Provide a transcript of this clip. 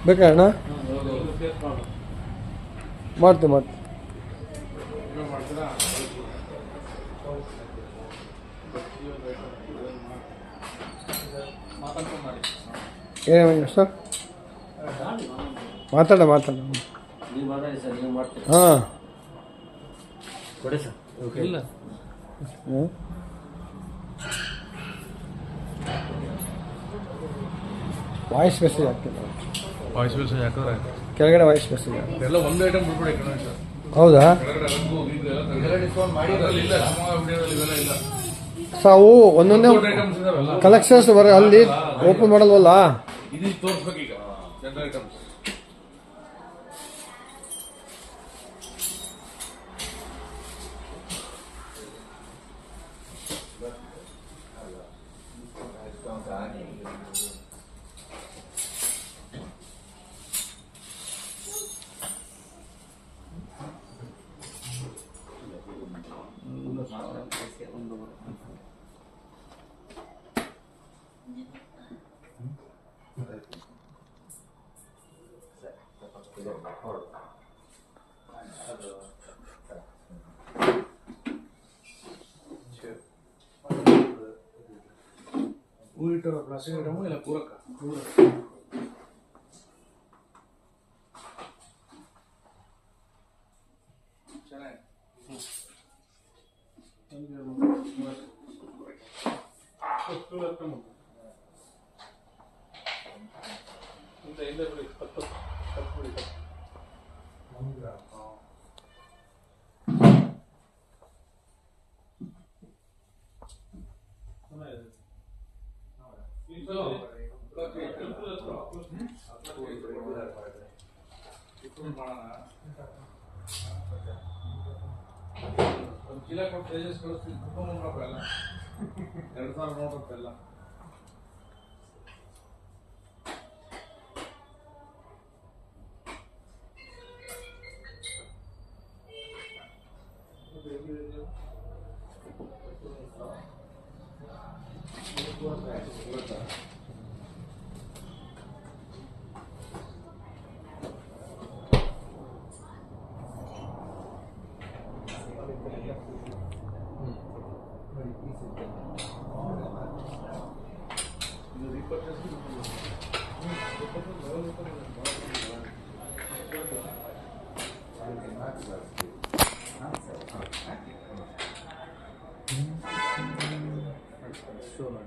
ಬೇಕಾ ಅಣ್ಣ? ಮಾಡ್ತೀವಿ ಮಾಡ್ತೀವಿ. ಏನು ಸರ್ ಮಾತಾಡ ಹಾಂ ಇಲ್ಲ ವಾಯ್ಸ್ ಮೆಸೇಜ್ ಆಗ್ತಿಲ್ಲ. ವಾಯ್ಸ್ ಮೆಸೇಜ್ ಹಾಕಿದ್ರೆ ಕೆಳಗಡೆ ವಾಯ್ಸ್ ಮೆಸೇಜ್ ಎಲ್ಲ ಒಂದು ಐಟಮ್ ಬಿಡ್ಬಿಡಿ. ಹೌದಾ ಸಾವು ಒಂದೊಂದೇ ಕಲೆಕ್ಷನ್ಸ್ ಬರ ಅಲ್ಲಿ ಓಪನ್ ಮಾಡಲ್ವಲ್ಲ. ಇದು ತೋರಿಸ್ಬೇಕು ಈಗ ಜನರಲ್ ಐಟಮ್ಸ್. ಹೂವಿಟ್ಟು ಪ್ಲಾಸ್ಟಿಕ್ ಐಟಮು ಇಲ್ಲ ಪೂರಕ ಚೆನ್ನಾಗಿ ಹಿಂದೆ ಬಿಡಿ 10 ಬಿಡಿ. ಒಂದು ಚೀಲ ಕೊಟ್ಟು ತೇಜಸ್ ಕಳಿಸ್ತೀವಿ. 2000 ನೋಡ್ರಪ್ಪ ಎಲ್ಲ. Sure.